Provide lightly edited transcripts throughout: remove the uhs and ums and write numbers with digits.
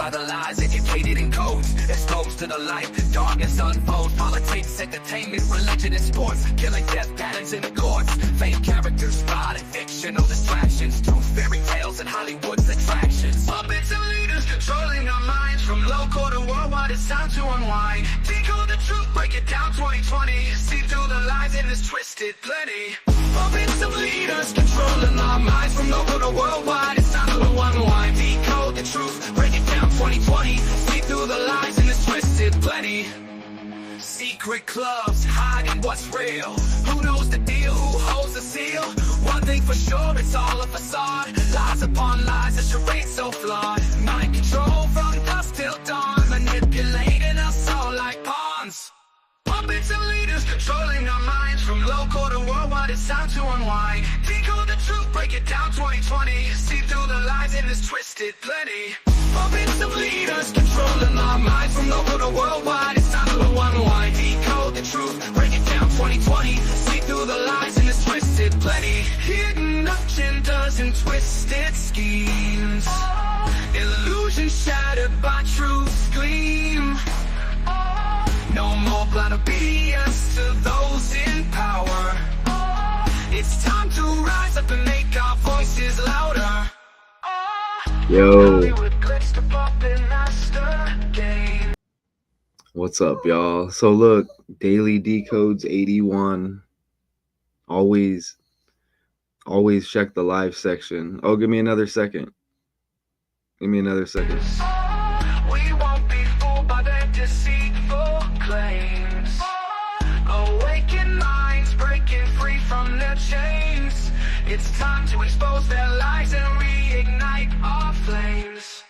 by the lies, educated in codes, exposed to the light, darkness unfolds. Politics, entertainment, religion, and sports, killing death patterns in the courts. Fake characters, fraud and fictional distractions, truth, fairy tales, and Hollywood's attractions. Puppets and leaders controlling our minds, from local to worldwide. It's time to unwind. Decode the truth, break it down. 2020. See through the lies in this twisted plenty. Puppets of leaders controlling our minds, from local to worldwide. It's time to unwind. Decode the truth, break it down. 2020. See through the lies in this twisted plenty. Secret clubs hiding what's real. Who knows the deal? Who holds the seal? One thing for sure, it's all a facade. Lies upon lies, a charade so flawed. Mind control from dusk till dawn, manipulating us all like pawns. Puppets and leaders controlling our minds, from local to worldwide. It's time to unwind. Decode the truth, break it down. 2020. See through the lies in this twisted plenty. Puppets of leaders controlling our minds, from local to worldwide. It's time to unwind. Decode the truth, break it down. 2020. See through the lies in this twisted plenty. Hidden agendas and twisted schemes. Illusions shattered by truth's gleam. No more blind obedience to those in power. It's time to rise up and make our voices louder. Yo, what's up, y'all? So look, daily decodes 81. Always check the live section. Oh, give me another second. We won't be fooled by their deceitful claims. Awaken minds, breaking free from their chains. It's time to expose their lies and reignite our flames.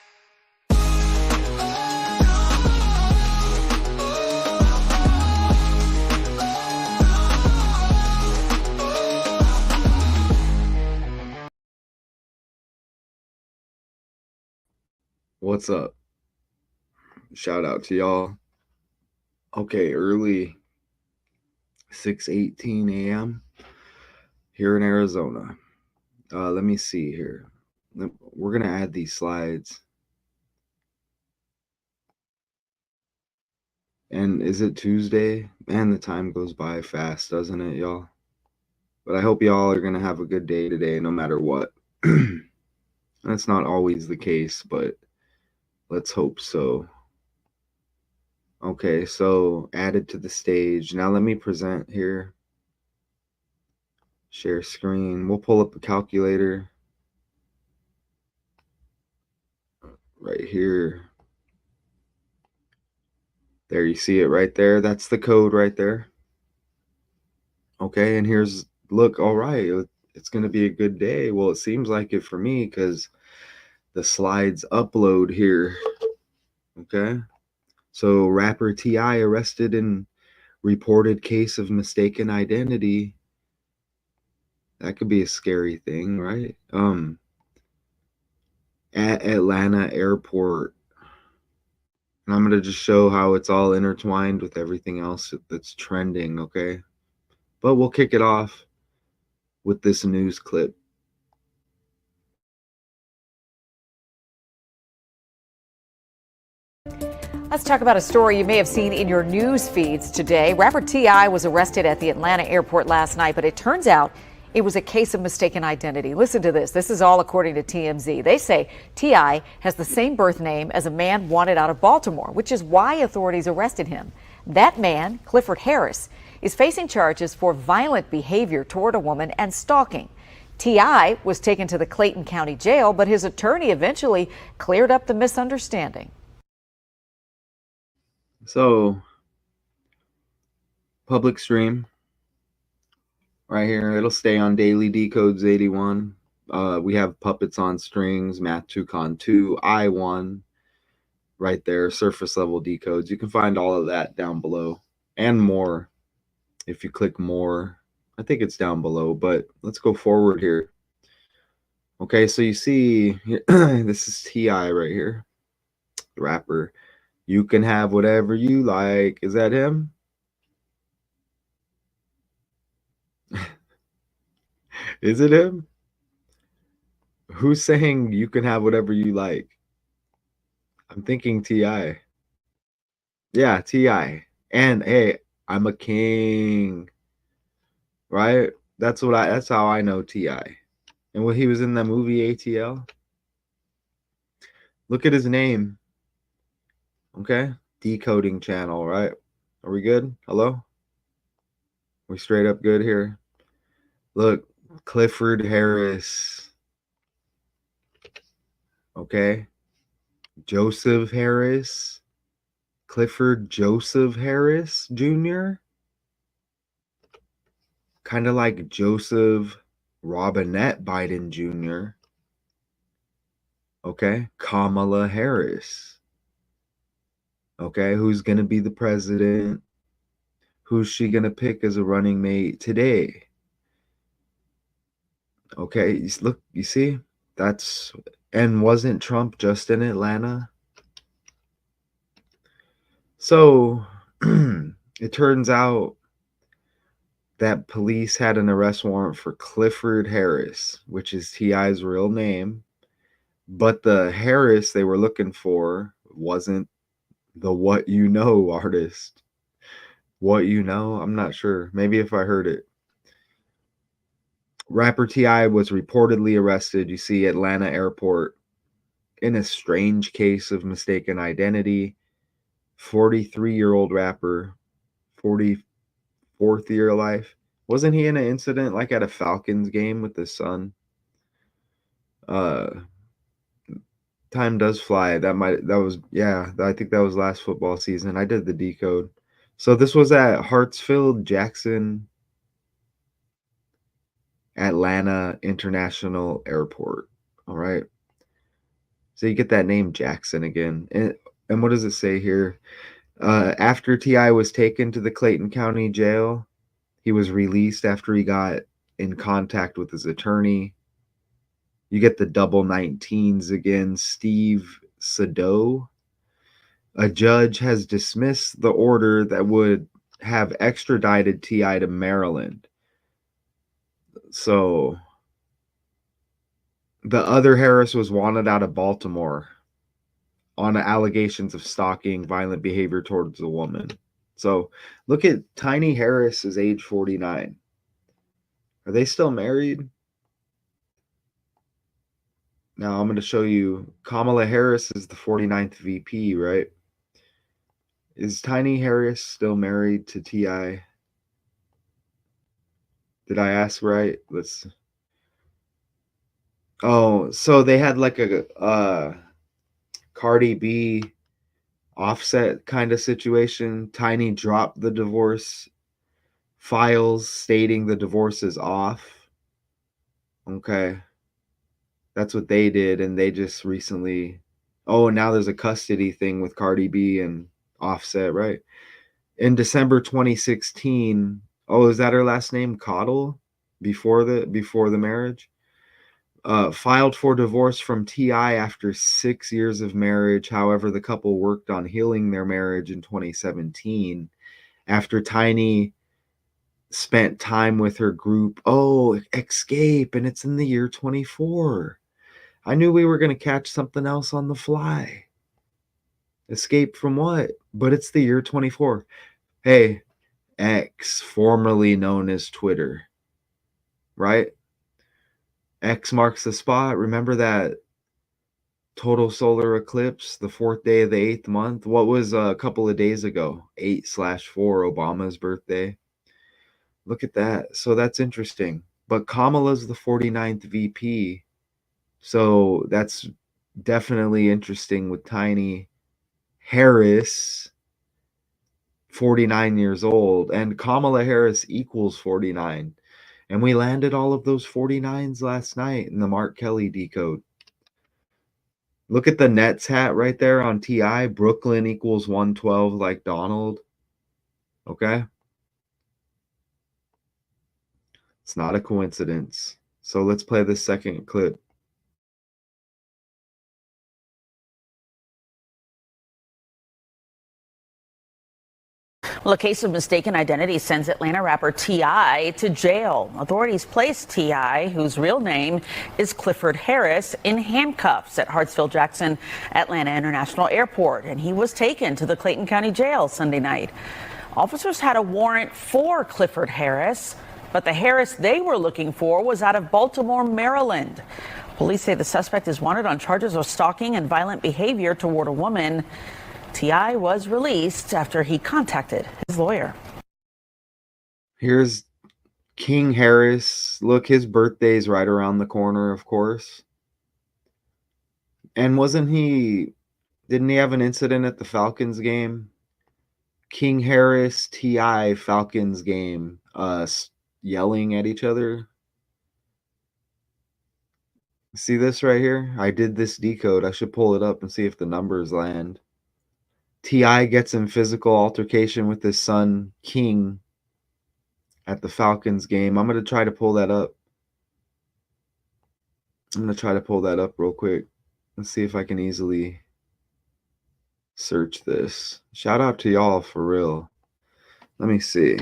What's up? Shout out to y'all. Okay, early 6:18 a.m. here in Arizona. Let me see here. We're gonna add these slides. And is it Tuesday? Man, the time goes by fast, doesn't it, y'all? But I hope y'all are gonna have a good day today, no matter what. That's not always the case, but let's hope so. Okay, so added to the stage. Now let me present here. Share screen. We'll pull up a calculator right here. There, you see it right there. That's the code right there. Okay, and here's, look, all right, it's going to be a good day. Well, it seems like it for me because the slides upload here. Okay, so rapper T.I. arrested in reported case of mistaken identity. That could be a scary thing, right? At Atlanta airport. And I'm going to just show how it's all intertwined with everything else that's trending, okay? But we'll kick it off with this news clip. Let's talk about a story you may have seen in your news feeds today. Rapper T.I. was arrested at the Atlanta airport last night, but it turns out it was a case of mistaken identity. Listen to this. This is all according to TMZ. They say T.I. has the same birth name as a man wanted out of Baltimore, which is why authorities arrested him. That man, Clifford Harris, is facing charges for violent behavior toward a woman and stalking. T.I. was taken to the Clayton County Jail, but his attorney eventually cleared up the misunderstanding. So, public stream right here. It'll stay on daily decodes 81. We have puppets on strings, math 2 con 2, I1 right there, surface level decodes. You can find all of that down below and more if you click more. I think it's down below, but let's go forward here. Okay, so you see this is T.I. right here, the rapper. You can have whatever you like. Is that him? Is it him? Who's saying you can have whatever you like? I'm thinking T.I. Yeah, T.I. And hey, I'm a king. Right? That's how I know T.I. And when he was in that movie ATL, look at his name. Okay? Decoding channel, right? Are we good? Hello? We straight up good here. Look, Clifford Harris. Okay? Joseph Harris. Clifford Joseph Harris Jr. Kind of like Joseph Robinette Biden Jr. Okay? Kamala Harris. Okay? Who's going to be the president? Who's she going to pick as a running mate today? Okay? Look, you see? That's. And wasn't Trump just in Atlanta? So it turns out that police had an arrest warrant for Clifford Harris, which is T.I.'s real name. But the Harris they were looking for wasn't the What You Know artist. What You Know? I'm not sure. Maybe if I heard it. Rapper T.I. was reportedly arrested, you see, Atlanta airport in a strange case of mistaken identity. 43-year-old rapper, 44th year of life. Wasn't he in an incident like at a Falcons game with his son? Time does fly. I think that was last football season. I did the decode. So this was at Hartsfield Jackson Atlanta International Airport. All right. So you get that name Jackson again. And what does it say here? After T.I. was taken to the Clayton County Jail, he was released after he got in contact with his attorney. You get the double 19s again. Steve Sado. A judge has dismissed the order that would have extradited T.I. to Maryland. So the other Harris was wanted out of Baltimore on allegations of stalking, violent behavior towards a woman. So look at Tiny Harris is age 49. Are they still married? Now I'm going to show you Kamala Harris is the 49th VP, right? Is Tiny Harris still married to T.I.? Did I ask right? Let's. Oh, so they had like a Cardi B Offset kind of situation. Tiny dropped the divorce files stating the divorce is off. Okay. That's what they did, and they just recently. Oh, now there's a custody thing with Cardi B and Offset, right? In December 2016. Oh, is that her last name? Cottle? Before the marriage? Filed for divorce from T.I. after 6 years of marriage. However, the couple worked on healing their marriage in 2017 after Tiny spent time with her group. Oh, Escape, and it's in the year 24. I knew we were going to catch something else on the fly. Escape from what? But it's the year 24. Hey, X, formerly known as Twitter, right? X marks the spot. Remember that total solar eclipse, the 4th day of the 8th month? What was a couple of days ago? 8/4, Obama's birthday. Look at that. So that's interesting. But Kamala's the 49th VP. So that's definitely interesting with Tiny Harris, 49 years old, and Kamala Harris equals 49. And we landed all of those 49s last night in the Mark Kelly decode. Look at the Nets hat right there on TI. Brooklyn equals 112 like Donald. Okay? It's not a coincidence. So let's play the second clip. Well, a case of mistaken identity sends Atlanta rapper T.I. to jail. Authorities placed T.I., whose real name is Clifford Harris, in handcuffs at Hartsfield-Jackson Atlanta International Airport, and he was taken to the Clayton County Jail Sunday night. Officers had a warrant for Clifford Harris, but the Harris they were looking for was out of Baltimore, Maryland. Police say the suspect is wanted on charges of stalking and violent behavior toward a woman. T.I. was released after he contacted his lawyer. Here's King Harris. Look, his birthday's right around the corner, of course. And didn't he have an incident at the Falcons game? King Harris, T.I., Falcons game, yelling at each other. See this right here? I did this decode. I should pull it up and see if the numbers land. T.I. gets in physical altercation with his son, King, at the Falcons game. I'm going to try to pull that up. Real quick. Let's see if I can easily search this. Shout out to y'all for real. Let me see.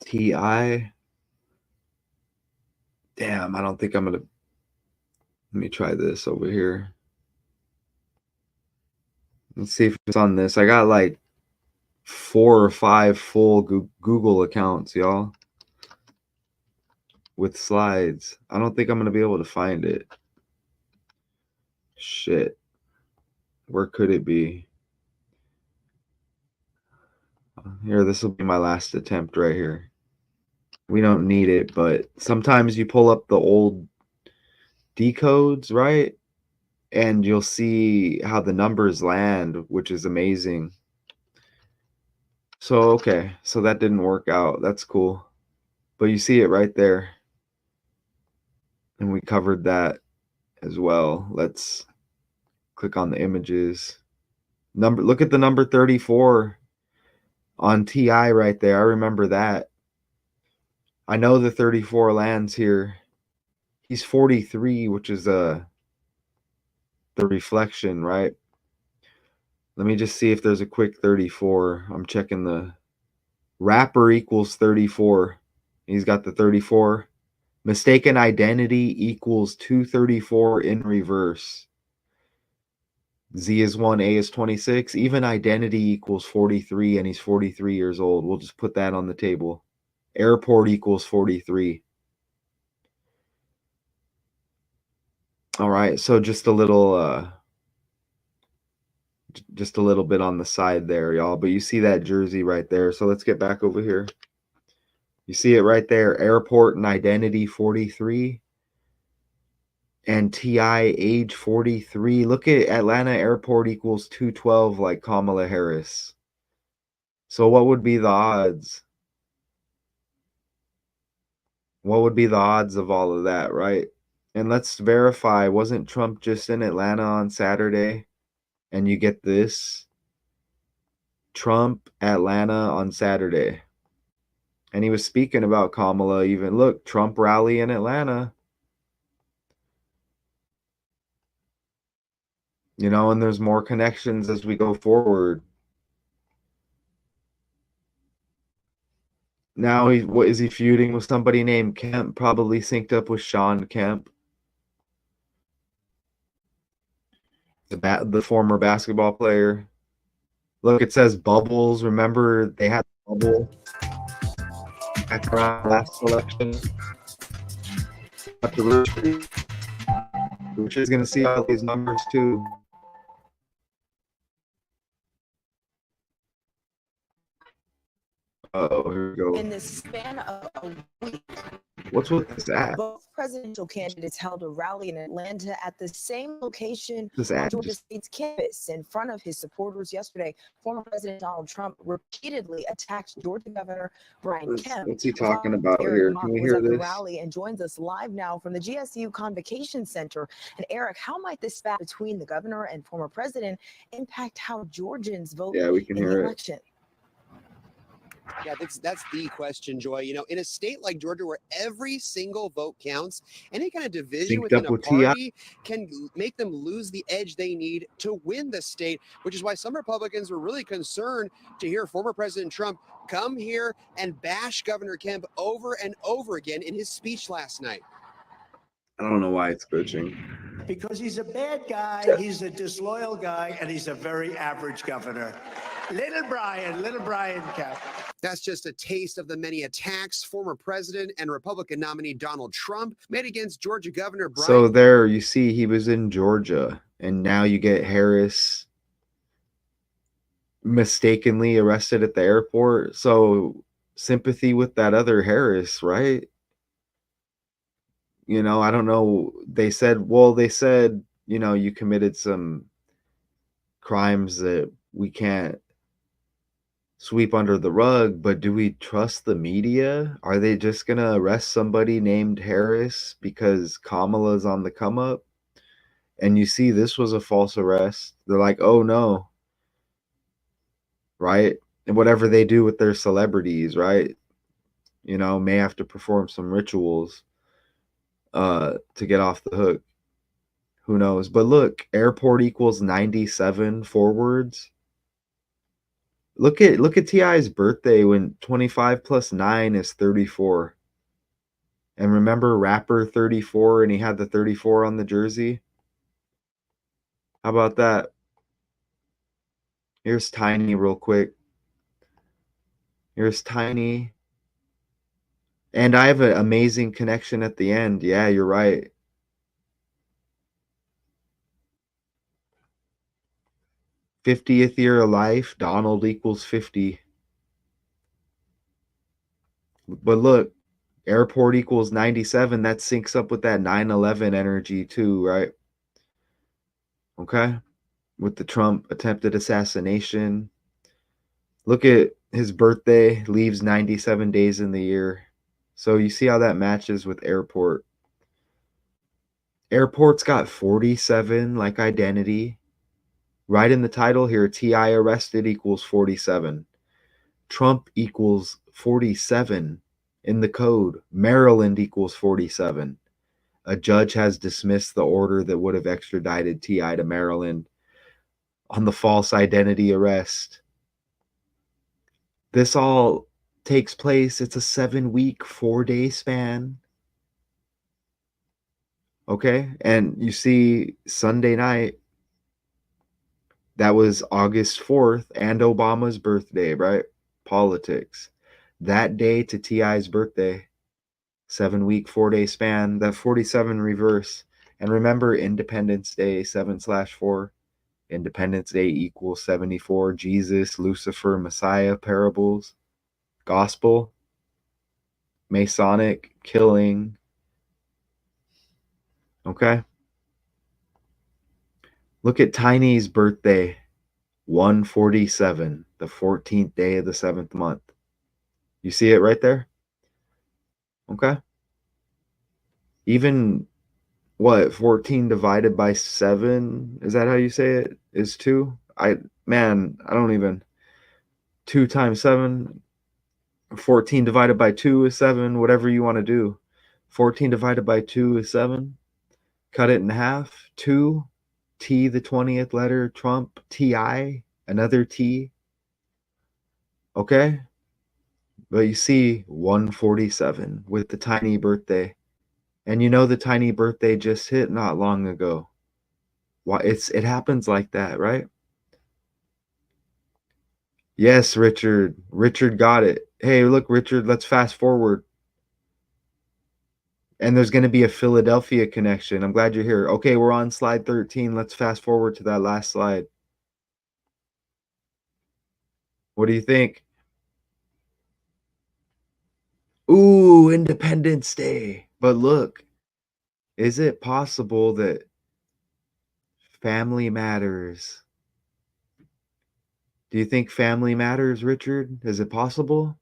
T.I. Damn, I don't think I'm going to. Let me try this over here. Let's see if it's on this. I got like 4 or 5 full Google accounts, y'all, with slides. I don't think I'm going to be able to find it. Shit. Where could it be? Here, this will be my last attempt right here. We don't need it, but sometimes you pull up the old decodes, right? And you'll see how the numbers land, which is amazing. So, okay. So that didn't work out. That's cool. But you see it right there. And we covered that as well. Let's click on the images. Look at the number 34 on T.I. right there. I remember that. I know the 34 lands here. He's 43, which is the reflection, right? Let me just see if there's a quick 34. I'm checking the rapper equals 34. He's got the 34. Mistaken identity equals 234 in reverse. Z is 1, A is 26. Even identity equals 43, and he's 43 years old. We'll just put that on the table. Airport equals 43. All right, so just a little bit on the side there, y'all. But you see that jersey right there. So let's get back over here. You see it right there. Airport and identity 43. And T.I. age 43. Look at Atlanta Airport equals 212 like Kamala Harris. So what would be the odds? What would be the odds of all of that, right? And let's verify, wasn't Trump just in Atlanta on Saturday? And you get this. Trump, Atlanta on Saturday. And he was speaking about Kamala even. Look, Trump rally in Atlanta. You know, and there's more connections as we go forward. Now, what is he feuding with somebody named Kemp? Probably synced up with Sean Kemp. The former basketball player. Look, it says Bubbles. Remember, they had Bubble back around last election. Rich is going to see all these numbers too. Oh, here we go. In the span of a week, what's with this ad? both presidential candidates held a rally in Atlanta at the same location This on ad Georgia just State's campus. In front of his supporters yesterday, former President Donald Trump repeatedly attacked Georgia Governor Brian Kemp. what's he talking about Eric here? Mock Can we was hear at the this? rally and joins us live now from the GSU Convocation Center. And Eric, how might this spat between the governor and former president impact how Georgians vote Yeah, we can in the hear it. election? Yeah, that's the question, Joy. You know, in a state like Georgia where every single vote counts, any kind of division Synced within up a with T.I. party can make them lose the edge they need to win the state, which is why some Republicans were really concerned to hear former President Trump come here and bash Governor Kemp over and over again in his speech last night. I don't know why it's glitching. Because he's a bad guy, he's a disloyal guy, and he's a very average governor. Little Brian Kemp. That's just a taste of the many attacks former president and Republican nominee Donald Trump made against Georgia Governor Brian. So there you see he was in Georgia, and now you get Harris mistakenly arrested at the airport. So sympathy with that other Harris, right? You know, I don't know. They said, you know, you committed some crimes that we can't sweep under the rug, but do we trust the media? Are they just going to arrest somebody named Harris because Kamala's on the come up? And you see, this was a false arrest. They're like, oh no. Right? And whatever they do with their celebrities, right? You know, may have to perform some rituals to get off the hook. Who knows? But look, airport equals 97 forwards. Look at T.I.'s birthday when 25 plus 9 is 34. And remember rapper 34, and he had the 34 on the jersey? How about that? Here's Tiny real quick. Here's Tiny. And I have an amazing connection at the end. Yeah, you're right. '50th year of life, Donald equals 50. But look, airport equals 97. That syncs up with that 9/11 energy too, right? Okay. With the Trump attempted assassination. Look at his birthday, leaves 97 days in the year. So you see how that matches with airport. Airport's got 47 like identity. Right in the title here, T.I. arrested equals 47. Trump equals 47 in the code. Maryland equals 47. A judge has dismissed the order that would have extradited T.I. to Maryland on the false identity arrest. This all takes place. It's a 7-week, 4-day span. Okay. And you see Sunday night, that was August 4th and Obama's birthday, right? Politics. That day to T.I.'s birthday, 7-week, 4-day span, that 47 reverse. And remember Independence Day 7/4. Independence Day equals 74. Jesus, Lucifer, Messiah parables. Gospel. Masonic killing. Okay. Look at Tiny's birthday. 147, the 14th day of the 7th month. You see it right there? Okay. Even what, 14 divided by 7? Is that how you say it? Is 2? I don't even. 2 times 7. 14 divided by 2 is 7. Whatever you want to do. 14 divided by 2 is 7. Cut it in half. 2. T, the 20th letter. Trump. T.I. Another T. Okay. But you see 147 with the Tiny birthday. And you know the Tiny birthday just hit not long ago. Why it happens like that, right? Yes, Richard. Richard got it. Hey, look, Richard, let's fast forward. And there's going to be a Philadelphia connection. I'm glad you're here. Okay, we're on slide 13. Let's fast forward to that last slide. What do you think? Ooh, Independence Day. But look, is it possible that family matters? Do you think family matters, Richard? Is it possible?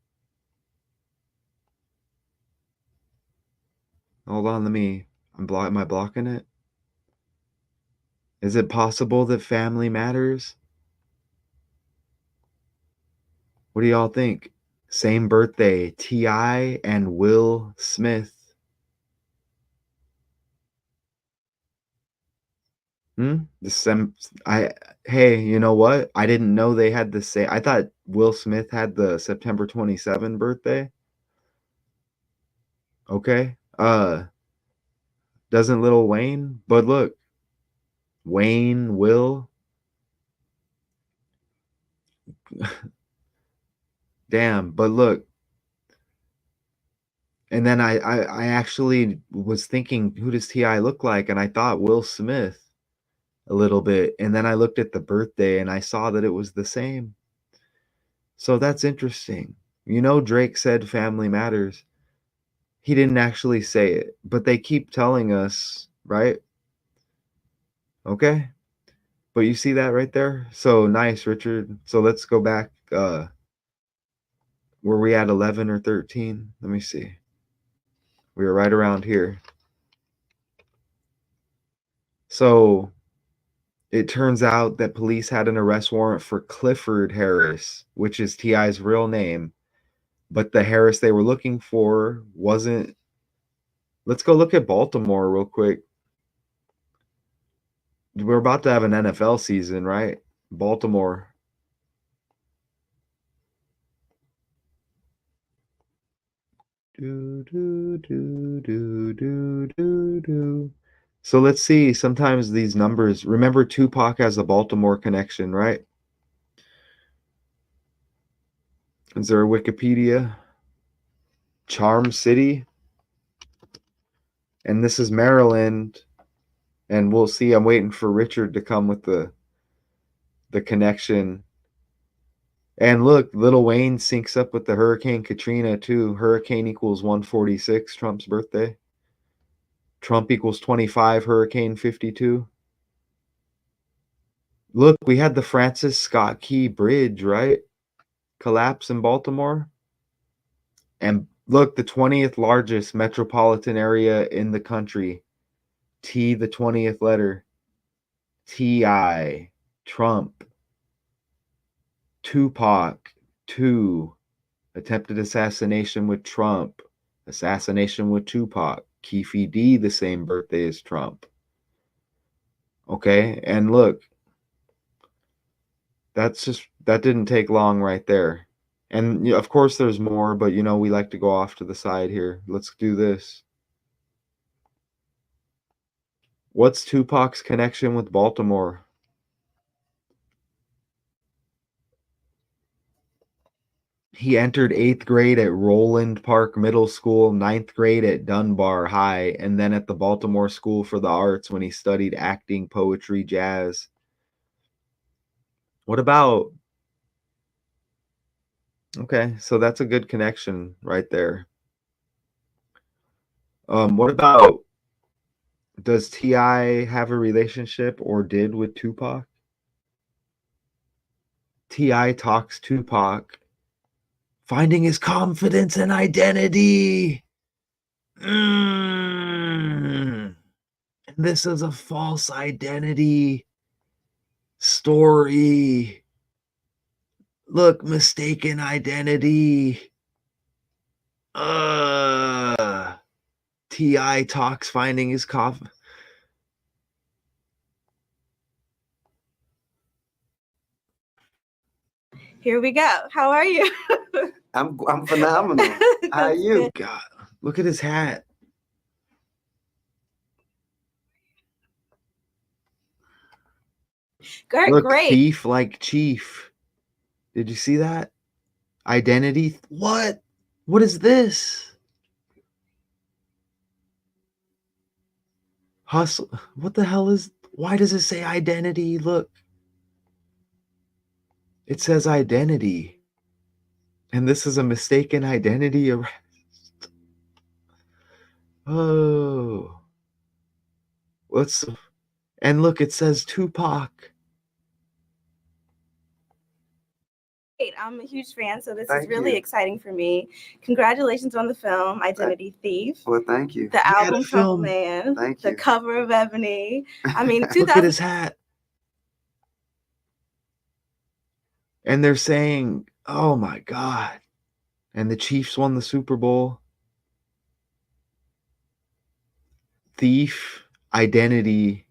Hold on, am I blocking it? Is it possible that family matters? What do y'all think? Same birthday, T.I. and Will Smith. Hey, you know what? I didn't know they had the same. I thought Will Smith had the September 27 birthday. Okay. Doesn't Lil Wayne? But look, Wayne, Will. Damn, but look. And then I actually was thinking, who does T.I. look like? And I thought Will Smith a little bit. And then I looked at the birthday and I saw that it was the same. So that's interesting. You know, Drake said family matters. He didn't actually say it, but they keep telling us, right? Okay. But you see that right there? So nice, Richard. So let's go back. Were we at 11 or 13? Let me see. We were right around here. So it turns out that police had an arrest warrant for Clifford Harris, which is T.I.'s real name. But the Harris they were looking for wasn't. Let's go look at Baltimore real quick. We're about to have an NFL season, right? Baltimore. So let's see. Sometimes these numbers. Remember, Tupac has a Baltimore connection, right? Is there a Wikipedia? Charm City. And this is Maryland. And we'll see. I'm waiting for Richard to come with the connection. And look, Lil Wayne syncs up with the Hurricane Katrina too. Hurricane equals 146, Trump's birthday. Trump equals 25, Hurricane 52. Look, we had the Francis Scott Key Bridge, right? Collapse in Baltimore. And look, the 20th largest metropolitan area in the country. T, the 20th letter. T.I. Trump. Tupac. 2. Attempted assassination with Trump. Assassination with Tupac. Keefe D, the same birthday as Trump. Okay, and look, that didn't take long right there. And you know, of course there's more, but you know, we like to go off to the side here. Let's do this. What's Tupac's connection with Baltimore? He entered 8th grade at Roland Park Middle School, 9th grade at Dunbar High, and then at the Baltimore School for the Arts when he studied acting, poetry, jazz. What about... Okay, so that's a good connection right there. What about, does T.I. have a relationship or did with Tupac? T.I. talks Tupac, finding his confidence and identity. And this is a false identity story. Look, mistaken identity. T.I. talks finding his confidence. Here we go. How are you? I'm phenomenal. How are you? God, look at his hat. Great, Look, great. thief like chief. Did you see that? Identity. What? What is this? Hustle. What the hell is... Why does it say identity? Look. It says identity. And this is a mistaken identity arrest. Oh. What's... And look, it says Tupac. I'm a huge fan, so this Thank is really you. exciting for me. Congratulations on the film, Identity Thief. Well, thank you. The album the film. Trouble Man. Thank The you. cover of Ebony. I mean, Look at his hat. And they're saying, oh my God. And the Chiefs won the Super Bowl. Thief, identity.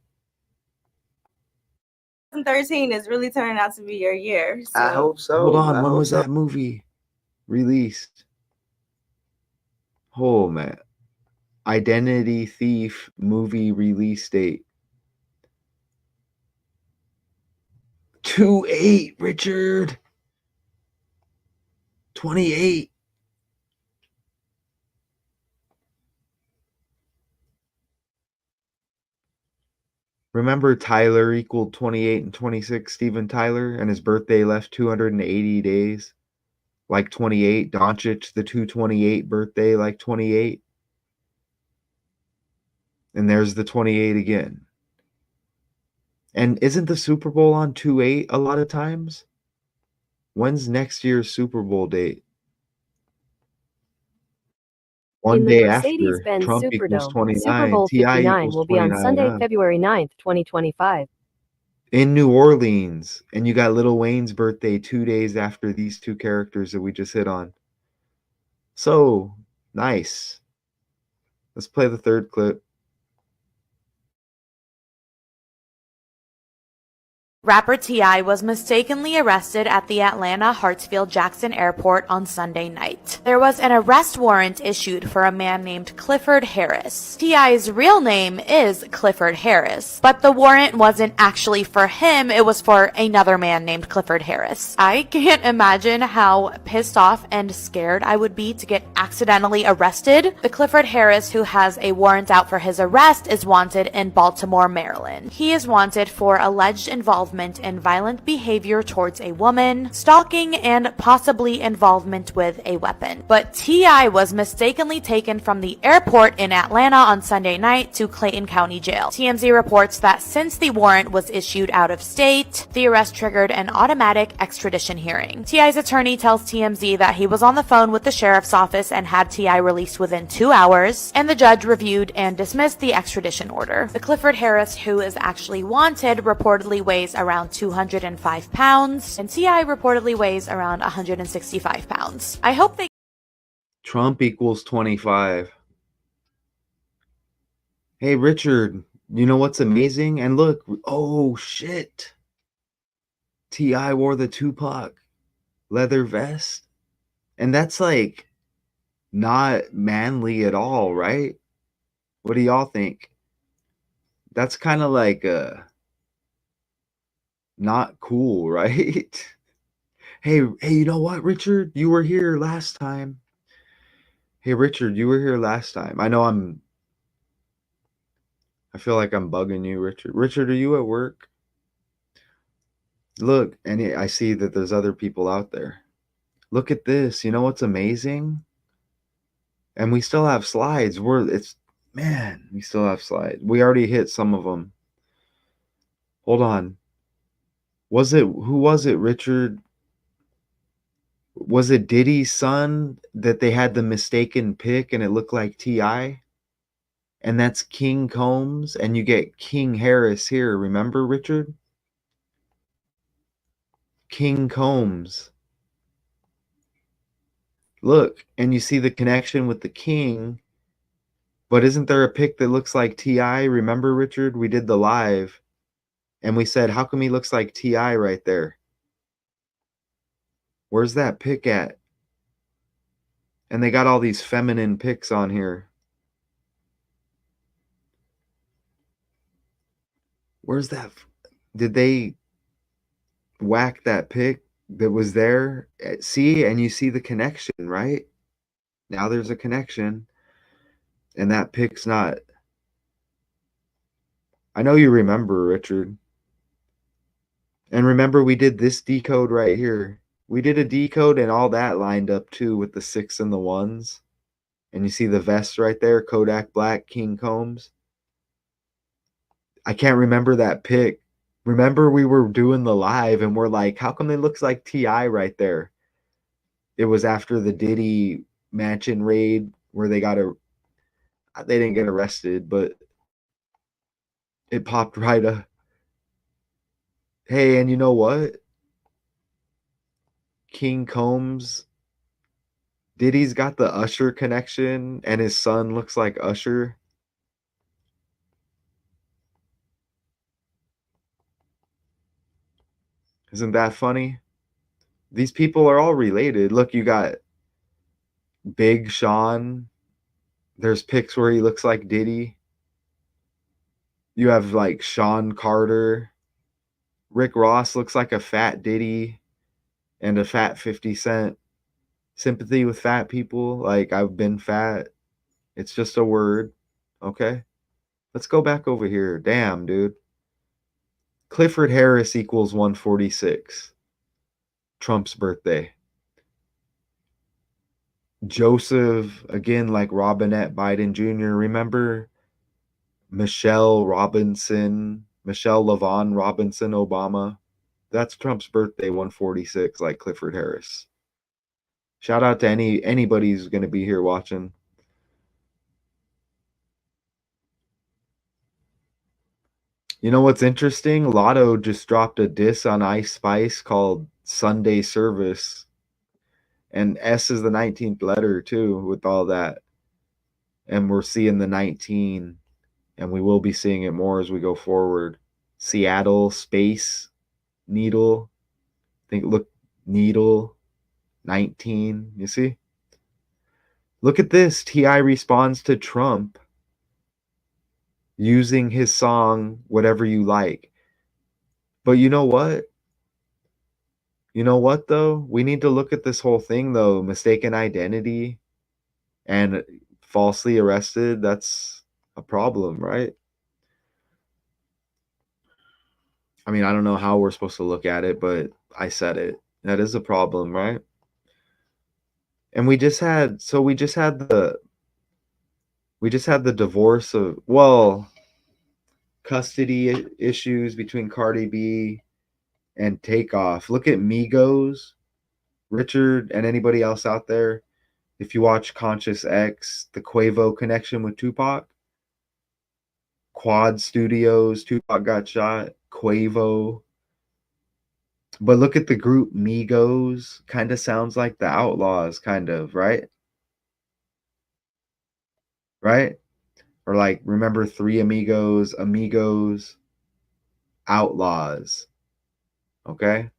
2013 is really turning out to be your year. So. I hope so. Hold on, I when hope was so. that movie released? Oh, man. Identity Thief movie release date. 2/8, Richard. 28. Remember Tyler equaled 28 and 26, Steven Tyler, and his birthday left 280 days? Like 28. Doncic, the 228 birthday, like 28. And there's the 28 again. And isn't the Super Bowl on 2/8 a lot of times? When's next year's Super Bowl date? One In the day after. Mercedes-Benz Trump equals Superdome, 29. Super Bowl T.I. 59 equals will be on 29. Sunday, huh? February 9th, 2025. In New Orleans. And you got Lil Wayne's birthday 2 days after these two characters that we just hit on. So, nice. Let's play the third clip. Rapper T.I. was mistakenly arrested at the Atlanta Hartsfield-Jackson Airport on Sunday night. There was an arrest warrant issued for a man named Clifford Harris. T.I.'s real name is Clifford Harris, but the warrant wasn't actually for him, it was for another man named Clifford Harris. I can't imagine how pissed off and scared I would be to get accidentally arrested. The Clifford Harris who has a warrant out for his arrest is wanted in Baltimore, Maryland. He is wanted for alleged involvement in violent behavior towards a woman, stalking, and possibly involvement with a weapon. But T.I. was mistakenly taken from the airport in Atlanta on Sunday night to Clayton County Jail. TMZ reports that since the warrant was issued out of state, the arrest triggered an automatic extradition hearing. T.I.'s attorney tells TMZ that he was on the phone with the sheriff's office and had T.I. released within 2 hours, and the judge reviewed and dismissed the extradition order. The Clifford Harris, who is actually wanted, reportedly weighs around 205 pounds, and T.I. reportedly weighs around 165 pounds. I hope they... Trump equals 25. Hey, Richard, you know what's amazing? And look, oh, shit. T.I. wore the Tupac leather vest. And that's like not manly at all, right? What do y'all think? That's kind of like not cool, right? Hey, you know what, Richard? You were here last time. Hey, Richard, you were here last time. I feel like I'm bugging you, Richard. Richard, are you at work? Look, and I see that there's other people out there. Look at this. You know what's amazing? And we still have slides. We still have slides. We already hit some of them. Hold on. Who was it, Richard? Was it Diddy's son that they had the mistaken pick and it looked like T.I.? And that's King Combs, and you get King Harris here. Remember, Richard? King Combs. Look, and you see the connection with the king, but isn't there a pic that looks like T.I.? Remember, Richard? We did the live, and we said, how come he looks like T.I. right there? Where's that pic at? And they got all these feminine pics on here. Where's that? Did they whack that pic that was there? See, and you see the connection, right? Now there's a connection, and that pic's not. I know you remember, Richard. And remember, we did this decode right here. We did a decode, and all that lined up too with the 6 and the 1s. And you see the vest right there, Kodak Black, King Combs. I can't remember that pic. Remember, we were doing the live, and we're like, how come it looks like T.I. right there? It was after the Diddy mansion raid where they didn't get arrested, but it popped right up. Hey, and you know what? King Combs Diddy's got the Usher connection, and his son looks like Usher. Isn't that funny? These people are all related. Look, you got Big Sean. There's pics where he looks like Diddy. You have like Sean Carter. Rick Ross looks like a fat Diddy and a fat 50 Cent. Sympathy with fat people. Like, I've been fat. It's just a word. Okay? Let's go back over here. Damn, dude. Clifford Harris equals 146. Trump's birthday. Joseph, again, like Robinette Biden Jr. Remember Michelle Robinson, Michelle LaVaughn Robinson Obama? That's Trump's birthday, 146, like Clifford Harris. Shout out to anybody who's going to be here watching. You know what's interesting? Lotto just dropped a diss on Ice Spice called Sunday Service. And S is the 19th letter, too, with all that. And we're seeing the 19, and we will be seeing it more as we go forward. Seattle, Space, Needle. Look, Needle, 19. You see? Look at this. T.I. responds to Trump using his song, Whatever You Like. But you know what? You know what, though? We need to look at this whole thing, though. Mistaken identity and falsely arrested. That's a problem, right? I mean, I don't know how we're supposed to look at it, but I said it. That is a problem, right? And we just had the divorce of, well, custody issues between Cardi B and Takeoff. Look at Migos, Richard, and anybody else out there. If you watch Conscious X, the Quavo connection with Tupac, Quad Studios, Tupac got shot, Quavo. But look at the group Migos. Kind of sounds like the Outlaws, kind of, right? Right? Or like, remember Three Amigos, Amigos, Outlaws. Okay?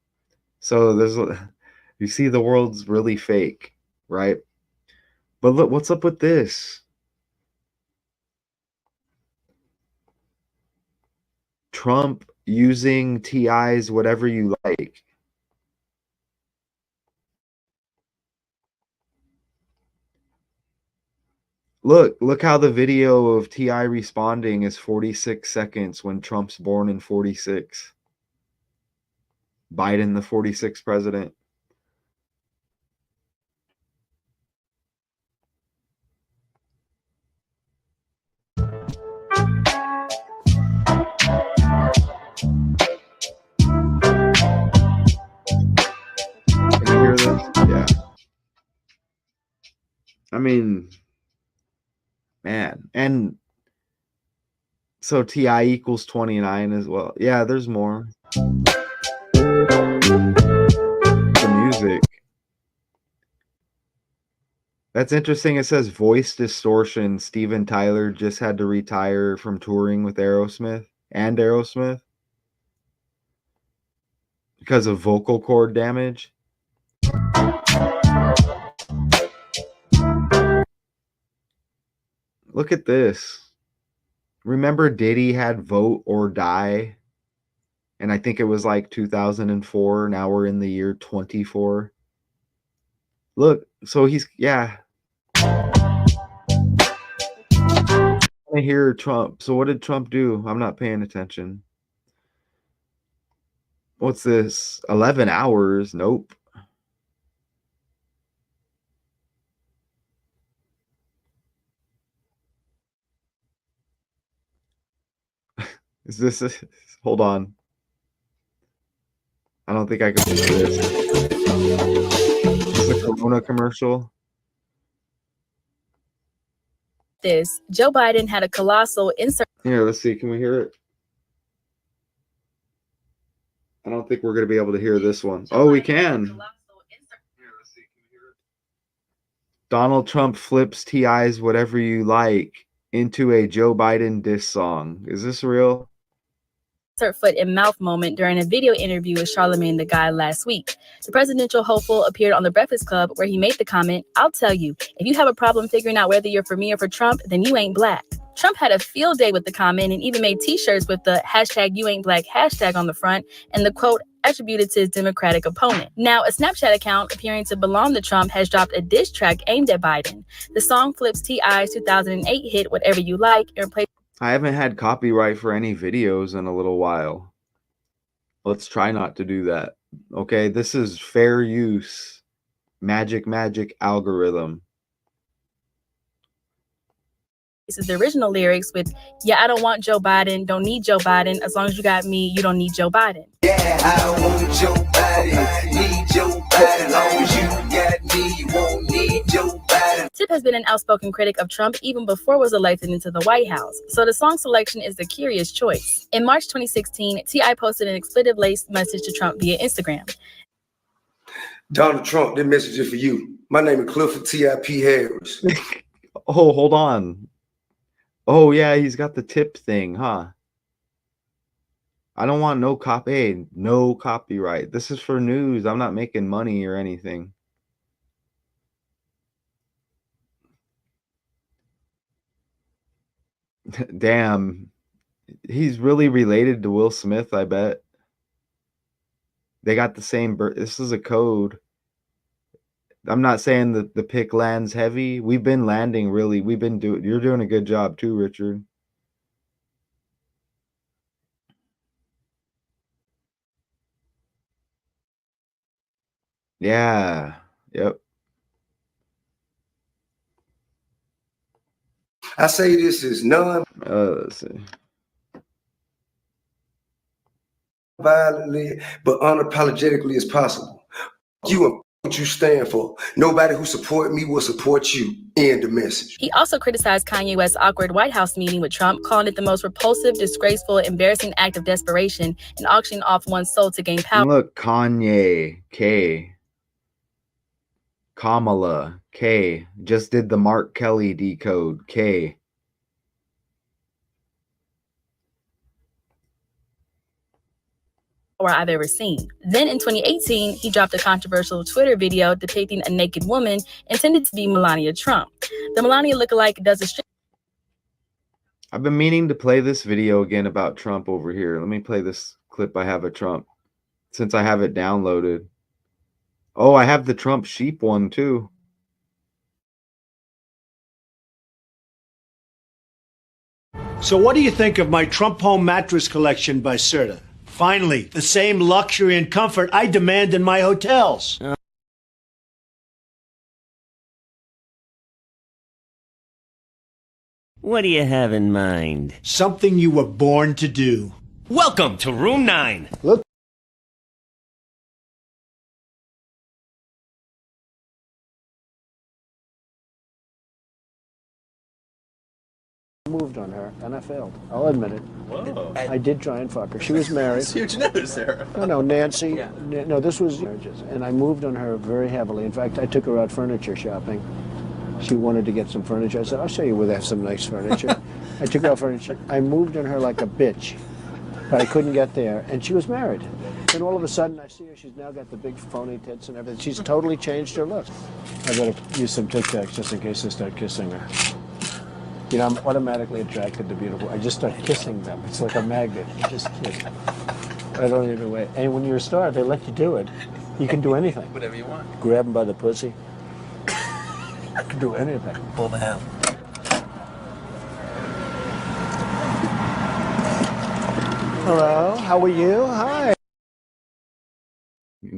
So you see, the world's really fake, right? But look, what's up with this? Trump using T.I.'s Whatever You Like. Look how the video of T.I. responding is 46 seconds when Trump's born in 46. Biden, the 46th president. Can you hear this? Yeah. I mean, man. And so T.I. equals 29 as well. Yeah, there's more. The music. That's interesting. It says voice distortion. Steven Tyler just had to retire from touring with Aerosmith because of vocal cord damage. Look at this. Remember Diddy had Vote or Die? And I think it was like 2004. Now we're in the year 24. Look, so he's, yeah. I hear Trump. So what did Trump do? I'm not paying attention. What's this? 11 hours? Nope. Is this hold on. I don't think I can play this. It's a Corona commercial. Joe Biden had a colossal insert. Here, let's see. Can we hear it? I don't think we're going to be able to hear this one. Oh, we can. Donald Trump flips T.I.'s Whatever You Like into a Joe Biden diss song. Is this real? Insert foot and mouth moment during a video interview with Charlemagne the Guy last week. The presidential hopeful appeared on The Breakfast Club where he made the comment, "I'll tell you, if you have a problem figuring out whether you're for me or for Trump, then you ain't black." Trump had a field day with the comment and even made t-shirts with the #YouAin'tBlack hashtag on the front and the quote attributed to his Democratic opponent. Now, a Snapchat account appearing to belong to Trump has dropped a diss track aimed at Biden. The song flips T.I.'s 2008 hit Whatever You Like and replaces I haven't had copyright for any videos in a little while. Let's try not to do that. Okay, this is fair use. Magic algorithm. the original lyrics with, "Yeah, I don't want Joe Biden, don't need Joe Biden. As long as you got me, you don't need Joe Biden." Yeah, I don't want Joe Biden, need Joe Biden. As long as you got me, you won't need Joe Biden. Tip has been an outspoken critic of Trump even before he was elected into the White House, so the song selection is a curious choice. In March 2016, T.I. posted an expletive-laced message to Trump via Instagram. Donald Trump, this message is for you. My name is Clifford T.I.P. Harris. Oh, hold on. Oh, yeah, he's got the tip thing, huh? I don't want no copyright. This is for news. I'm not making money or anything. Damn. He's really related to Will Smith, I bet. They got the same birth. This is a code. I'm not saying that the pick lands heavy. We've been landing really. You're doing a good job too, Richard. Yeah. Yep. I say this is Let's see. violently but unapologetically as possible. You and what you stand for. Nobody who support me will support you. End the message. He also criticized Kanye West's awkward White House meeting with Trump, calling it the most repulsive, disgraceful, embarrassing act of desperation and auctioning off one's soul to gain power. And look, Kanye, K. Kamala, K. Just did the Mark Kelly decode, K. I've ever seen. Then in 2018, he dropped a controversial Twitter video depicting a naked woman intended to be Melania Trump. The Melania lookalike does a I've been meaning to play this video again about Trump over here. Let me play this clip I have of Trump since I have it downloaded. Oh, I have the Trump sheep one too. So what do you think of my Trump home mattress collection by Serta? Finally, the same luxury and comfort I demand in my hotels. What do you have in mind? Something you were born to do. Welcome to Room 9. Look. Moved on her, and I failed. I'll admit it. Whoa. I did try and fuck her. She was married. That's huge news, Sarah. No, Nancy. Yeah. No, this was marriages. And I moved on her very heavily. In fact, I took her out furniture shopping. She wanted to get some furniture. I said, I'll show you where they have some nice furniture. I took her out furniture. I moved on her like a bitch, but I couldn't get there. And she was married. Then all of a sudden, I see her. She's now got the big phony tits and everything. She's totally changed her look. I better use some Tic Tacs just in case I start kissing her. You know, I'm automatically attracted to beautiful. I just start kissing them. It's like a magnet. You just kiss. I don't even wait. And when you're a star, they let you do it. You can do anything. Whatever you want. Grab them by the pussy. You can do anything. Pull the hem. Hello, how are you? Hi.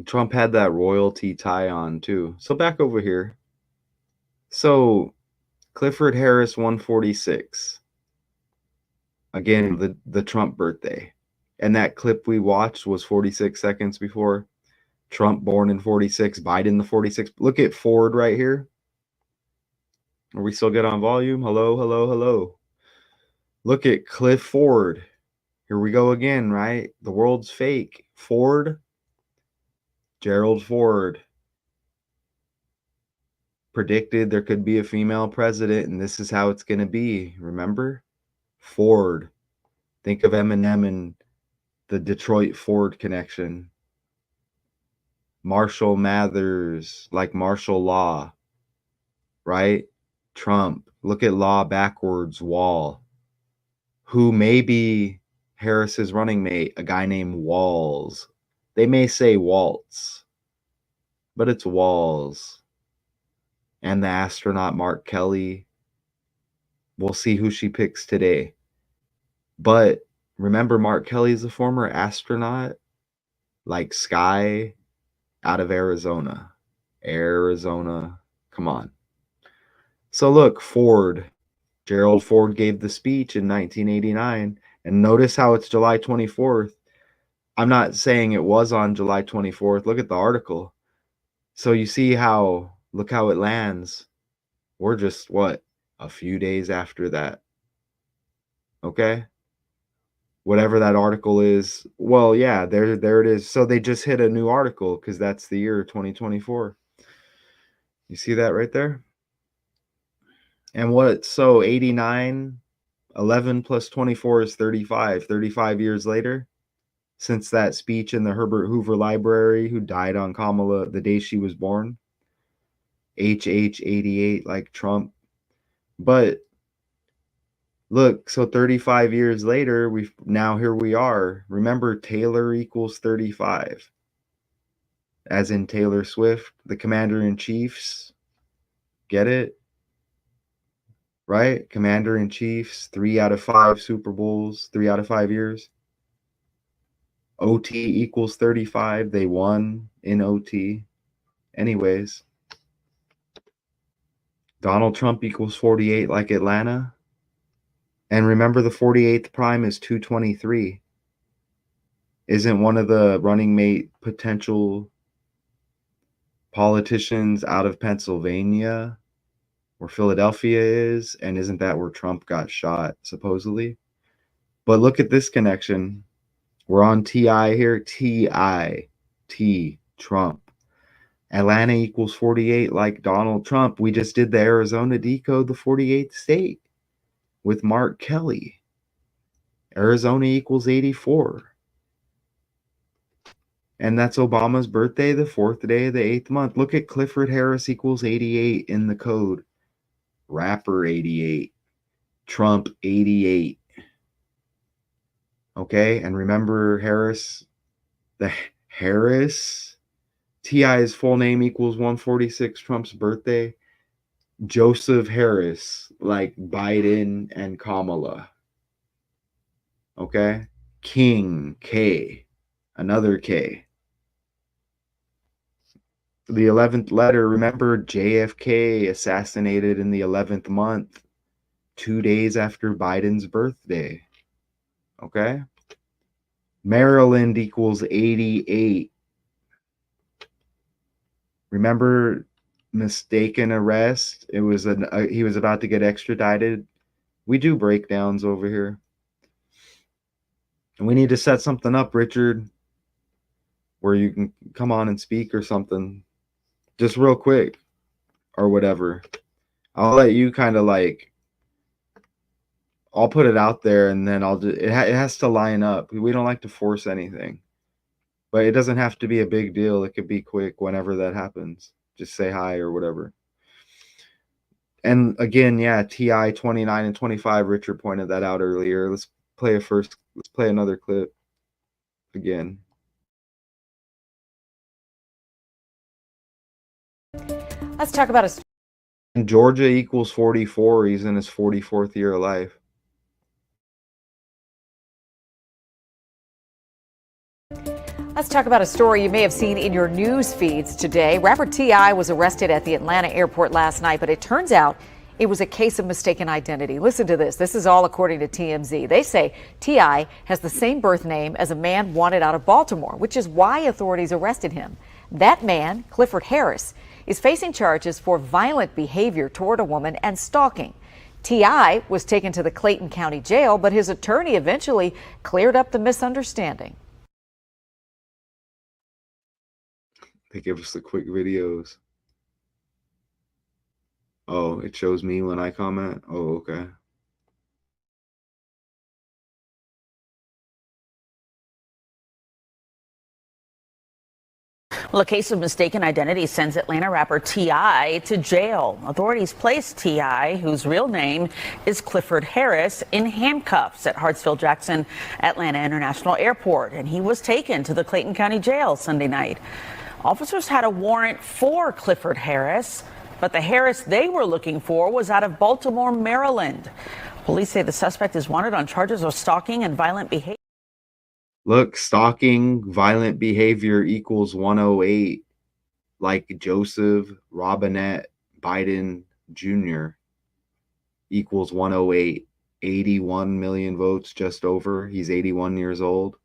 Trump had that royalty tie on too. So back over here. So Clifford Harris 146. Again, the Trump birthday. And that clip we watched was 46 seconds before. Trump born in 46, Biden the 46. Look at Ford right here. Are we still good on volume? Hello, hello, hello. Look at Cliff Ford. Here we go again, right? The world's fake. Ford. Gerald Ford. predicted there could be a female president, and this is how it's going to be. Remember? Ford. Think of Eminem and the Detroit Ford connection. Marshall Mathers, like martial law, right? Trump. Look at law backwards, wall. Who may be Harris's running mate? A guy named Walls. They may say Waltz, but it's Walls. And the astronaut Mark Kelly. We'll see who she picks today. But remember, Mark Kelly is a former astronaut, like Sky, out of Arizona. Arizona. Come on. So look, Ford. Gerald Ford gave the speech in 1989. And notice how it's July 24th. I'm not saying it was on July 24th. Look at the article. So you see how, look how it lands. We're just, what, a few days after that. Okay? Whatever that article is. Well, yeah, there it is. So they just hit a new article because that's the year 2024. You see that right there? And what? So 89, 11 plus 24 is 35. 35 years later, since that speech in the Herbert Hoover Library, who died on Kamala the day she was born. HH 88, like Trump. But look, so 35 years later, here we are. Remember, Taylor equals 35. As in Taylor Swift, the Commander-in-Chiefs. Get it? Right? Commander-in-Chiefs, 3 out of 5 Super Bowls, 3 out of 5 years. OT equals 35. They won in OT. Anyways. Donald Trump equals 48 like Atlanta. And remember, the 48th prime is 223. Isn't one of the running mate potential politicians out of Pennsylvania where Philadelphia is? And isn't that where Trump got shot, supposedly? But look at this connection. We're on TI here. TI. T. Trump. Atlanta equals 48 like Donald Trump. We just did the Arizona decode, the 48th state, with Mark Kelly. Arizona equals 84. And that's Obama's birthday, the 4th day of the 8th month. Look at Clifford Harris equals 88 in the code. Rapper 88. Trump 88. Okay, and remember Harris, the Harris, T.I.'s full name equals 146, Trump's birthday. Joseph Harris, like Biden and Kamala. Okay, King, K, another K. The 11th letter, remember JFK assassinated in the 11th month, 2 days after Biden's birthday. Okay. Maryland equals 88. Remember mistaken arrest? It was he was about to get extradited. We do breakdowns over here. And we need to set something up, Richard, where you can come on and speak or something. Just real quick or whatever. I'll let you kind of like, I'll put it out there and then it has to line up. We don't like to force anything, but it doesn't have to be a big deal. It could be quick whenever that happens. Just say hi or whatever. And again, yeah, TI 29 and 25, Richard pointed that out earlier. Let's play another clip again. Let's talk about Georgia equals 44. He's in his 44th year of life. Let's talk about a story you may have seen in your news feeds today. Rapper T.I. was arrested at the Atlanta airport last night, but it turns out it was a case of mistaken identity. Listen to this. This is all according to TMZ. They say T.I. has the same birth name as a man wanted out of Baltimore, which is why authorities arrested him. That man, Clifford Harris, is facing charges for violent behavior toward a woman and stalking. T.I. was taken to the Clayton County Jail, but his attorney eventually cleared up the misunderstanding. They give us the quick videos. Oh, it shows me when I comment. Oh, okay. Well, a case of mistaken identity sends Atlanta rapper T.I. to jail. Authorities placed T.I., whose real name is Clifford Harris, in handcuffs at Hartsfield-Jackson Atlanta International Airport, and he was taken to the Clayton County Jail Sunday night. Officers had a warrant for Clifford Harris, but the Harris they were looking for was out of Baltimore, Maryland. Police say the suspect is wanted on charges of stalking and violent behavior. Look, stalking, violent behavior equals 108, like Joseph Robinette Biden Jr. equals 108. 81 million votes, just over. He's 81 years old.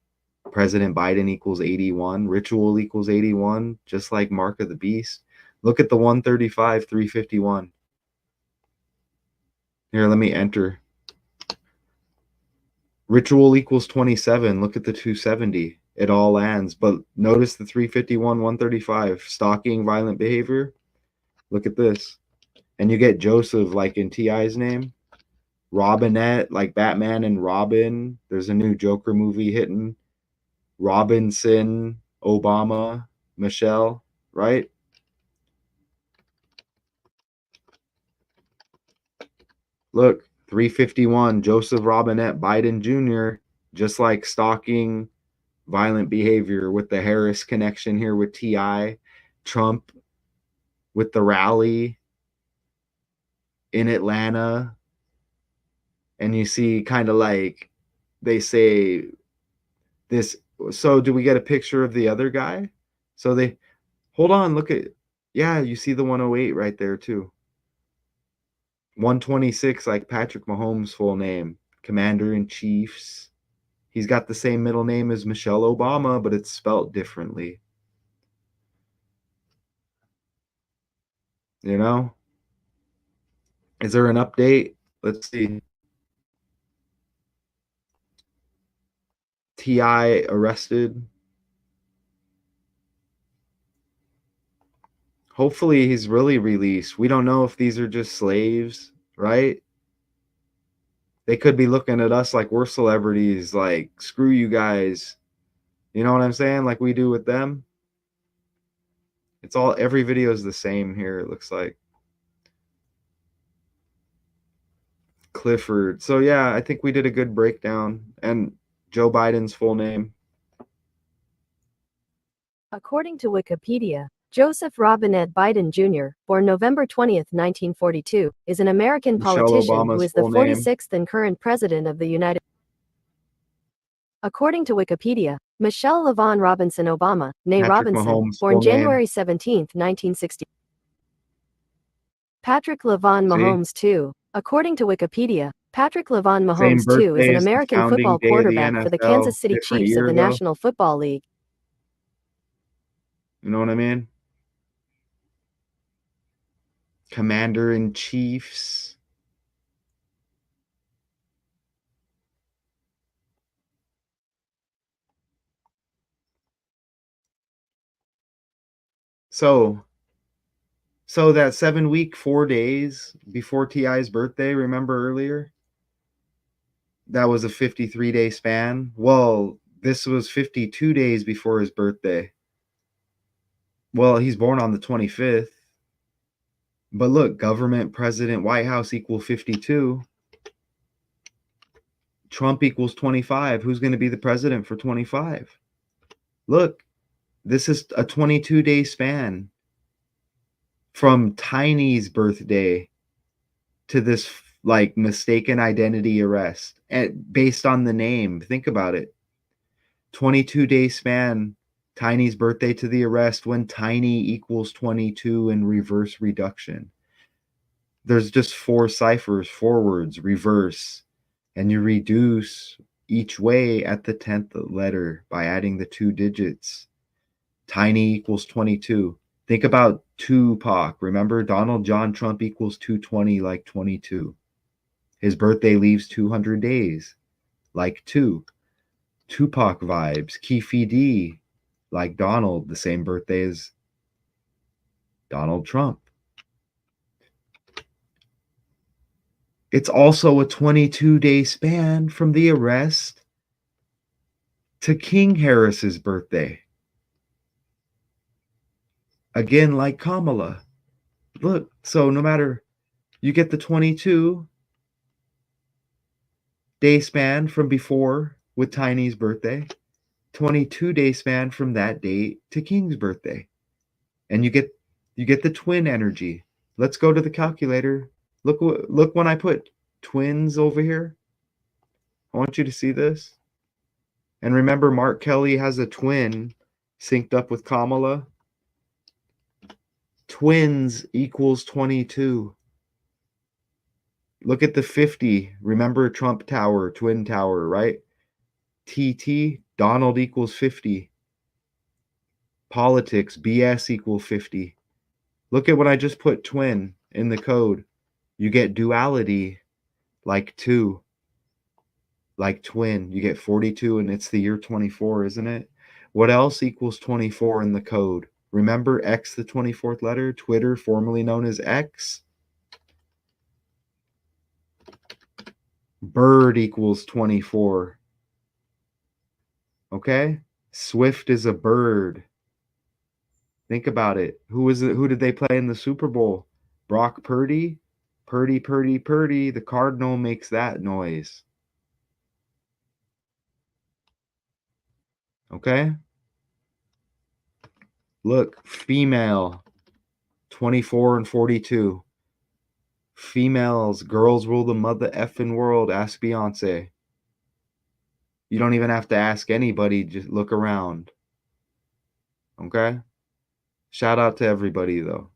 President Biden equals 81. Ritual equals 81, just like Mark of the Beast. Look at the 135, 351. Here, let me enter. Ritual equals 27. Look at the 270. It all lands. But notice the 351, 135. Stalking, violent behavior. Look at this. And you get Joseph like in T.I.'s name. Robinette, like Batman and Robin. There's a new Joker movie hitting. Robinson, Obama, Michelle, right? Look, 351, Joseph Robinette Biden Jr., just like stalking, violent behavior with the Harris connection here with T.I., Trump with the rally in Atlanta. And you see kind of like they say this. So do we get a picture of the other guy? So they, hold on, look at, yeah, you see the 108 right there too. 126, like Patrick Mahomes' full name, Commander-in-Chiefs. He's got the same middle name as Michelle Obama, but it's spelt differently. You know? Is there an update? Let's see. T.I. arrested. Hopefully he's really released. We don't know if these are just slaves, right? They could be looking at us like we're celebrities, like, screw you guys. You know what I'm saying? Like we do with them. It's all, every video is the same here, it looks like. Clifford. So yeah, I think we did a good breakdown. And Joe Biden's full name. According to Wikipedia, Joseph Robinette Biden Jr., born November 20, 1942, is an American Michelle politician Obama's who is the full name. 46th and current president of the United States. According to Wikipedia, Michelle LaVaughn Robinson Obama, née Patrick Robinson, Mahomes' born full name. January 17, 1960. Patrick LaVaughn Mahomes II. According to Wikipedia, Patrick LaVaughn Same Mahomes II is birthday an as the American founding football day of the quarterback for the NFL, Kansas City different Chiefs year of the ago. National Football League. You know what I mean? Commander-in-Chiefs. So that 7-week, 4 days before T.I.'s birthday, remember earlier? That was a 53-day span. Well, this was 52 days before his birthday. Well, he's born on the 25th. But look, government, president, White House equal 52. Trump equals 25. Who's going to be the president for 25? Look, this is a 22-day span from Tiny's birthday to this like mistaken identity arrest, and based on the name. Think about it. 22-day span, Tiny's birthday to the arrest, when Tiny equals 22 in reverse reduction. There's just 4 ciphers, forwards, reverse, and you reduce each way at the 10th letter by adding the 2 digits. Tiny equals 22. Think about Tupac. Remember, Donald John Trump equals 220, like 22. His birthday leaves 200 days, like 2. Tupac vibes. Keefe D, like Donald, the same birthday as Donald Trump. It's also a 22-day span from the arrest to King Harris's birthday. Again, like Kamala. Look, so no matter, you get the 22-day span from before with Tiny's birthday, 22-day span from that date to King's birthday. And you get the twin energy. Let's go to the calculator. Look when I put twins over here. I want you to see this. And remember, Mark Kelly has a twin synced up with Kamala. Twins equals 22. Look at the 50. Remember Trump Tower, Twin Tower, right? TT, Donald equals 50. Politics, BS equals 50. Look at when I just put twin in the code. You get duality, like 2. Like twin, you get 42, and it's the year 24, isn't it? What else equals 24 in the code? Remember X, the 24th letter? Twitter, formerly known as X. Bird equals 24. Okay? Swift is a bird. Think about it. Who did they play in the Super Bowl? Brock Purdy? Purdy, Purdy, Purdy. The Cardinal makes that noise. Okay? Look, female, 24 and 42. Females, girls rule the mother effing world. Ask Beyonce. You don't even have to ask anybody. Just look around. Okay? Shout out to everybody, though.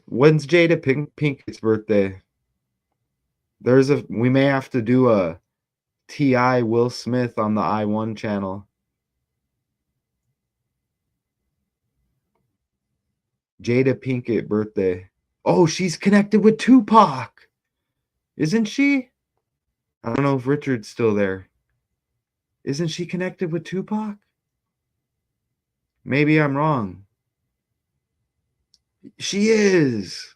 When's Jada Pinkett's birthday? We may have to do a T.I. Will Smith on the I1 channel. Jada Pinkett birthday. Oh, she's connected with Tupac. Isn't she? I don't know if Richard's still there. Isn't she connected with Tupac? Maybe I'm wrong. She is.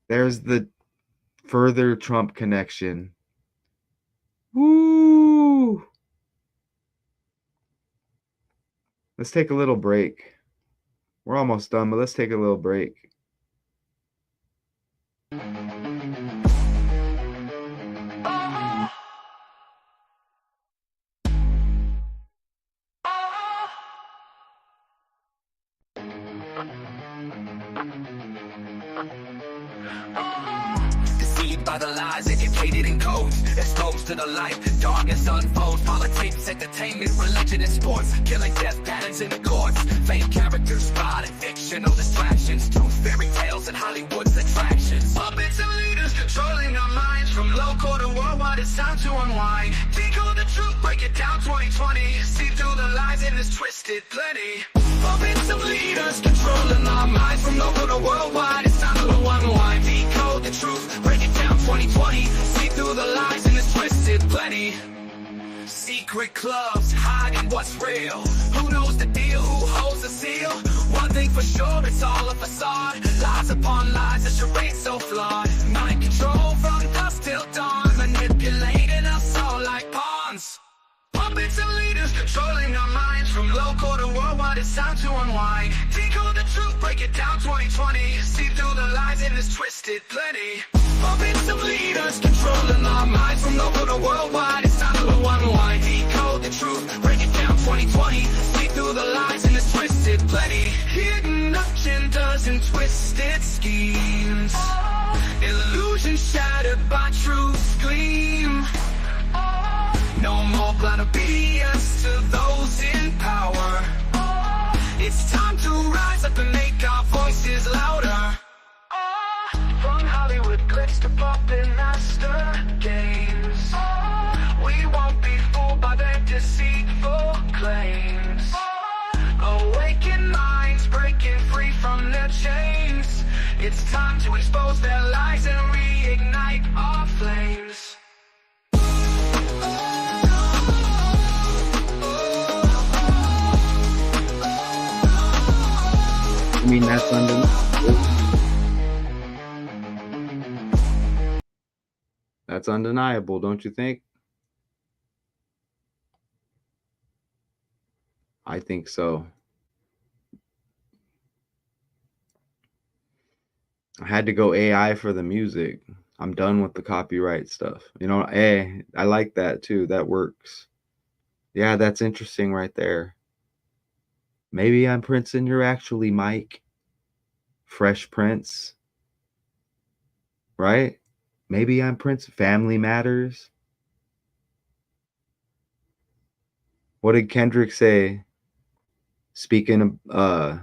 There's the further Trump connection. Woo! Let's take a little break. We're almost done, but let's take a little break. Deceived by the lies, educated in codes, exposed to the light, darkness unfolds. Politics, entertainment, religion, and sports, killing death patterns in the courts. Fake characters, spotted, fictional distractions, truth, fairy tales, and Hollywood's attractions. Puppets and leaders controlling our minds, from local to worldwide. It's time to unwind. Decode the truth, break it down. 2020. See through the lies in this twisted plenty. Puppets and leaders controlling our minds, from local to worldwide. It's time to unwind. Decode the truth, break it down. 2020. See through the lies in this twisted plenty. Secret clubs hiding what's real. Who knows the deal? Who holds the seal? One thing for sure, it's all a facade. Lies upon lies, a charade so flawed. Mind control from dusk till dawn, manipulating us all like pawns. Puppets and leaders controlling our minds, from local to worldwide. It's time to unwind. Decode the truth, break it down. 2020. See through the lies in this twisted plenty. Puppets and leaders controlling our minds, from local to worldwide. It's time to unwind. Decode the truth, break it down. 2020. See through the lies in this twisted plenty. Hidden agendas and twisted schemes. Illusions shattered by truth's gleam. No more blind obedience to those in power. It's time to rise up and make our voices louder. From Hollywood clicks to puppet master games, we won't be fooled by their deceitful It's time to expose their lies and reignite our flames. I mean, that's undeniable. That's undeniable, don't you think? I think so. I had to go AI for the music. I'm done with the copyright stuff. You know, I like that too. That works. Yeah, that's interesting right there. Maybe I'm Prince and you're actually Mike. Fresh Prince. Right? Maybe I'm Prince. Family Matters. What did Kendrick say? Speaking of,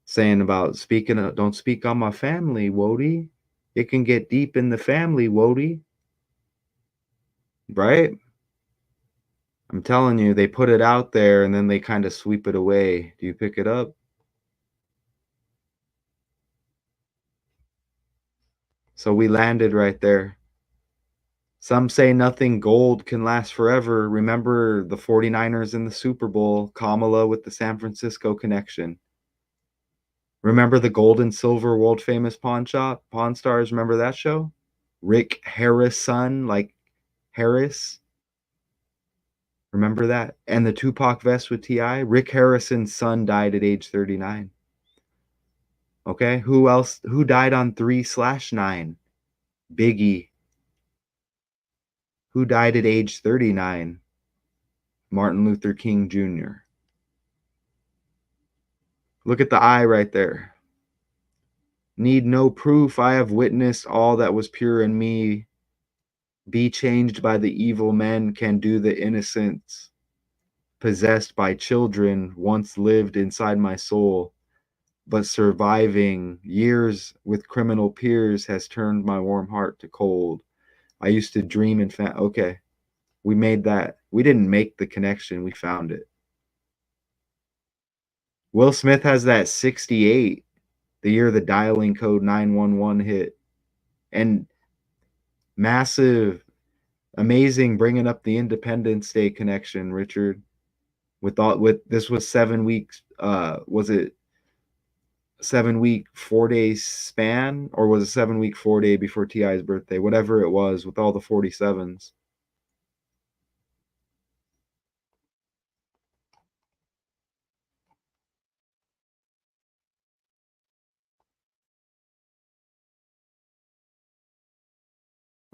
saying about speaking of, don't speak on my family, Wody. It can get deep in the family, Wody. Right? I'm telling you, they put it out there and then they kind of sweep it away. Do you pick it up? So we landed right there. Some say nothing gold can last forever. Remember the 49ers in the Super Bowl, Kamala with the San Francisco connection. Remember the gold and silver world famous pawn shop, Pawn Stars? Remember that show? Rick Harris' son, like Harris. Remember that? And the Tupac vest with T.I.? Rick Harrison's son died at age 39. Okay, who else? Who died on 3/9? Biggie. Who died at age 39? Martin Luther King Jr. Look at the eye right there. Need no proof, I have witnessed all that was pure in me. Be changed by the evil men, can do the innocence. Possessed by children, once lived inside my soul, but surviving years with criminal peers has turned my warm heart to cold. I used to dream and okay, we made that. We didn't make the connection, we found it. Will Smith has that 68, the year the dialing code 911 hit. And massive, amazing bringing up the Independence Day connection, Richard. With this was 7 weeks, was it 7 week 4 day span, or was it 7 week 4 day before T.I.'s birthday? Whatever it was, with all the 47s.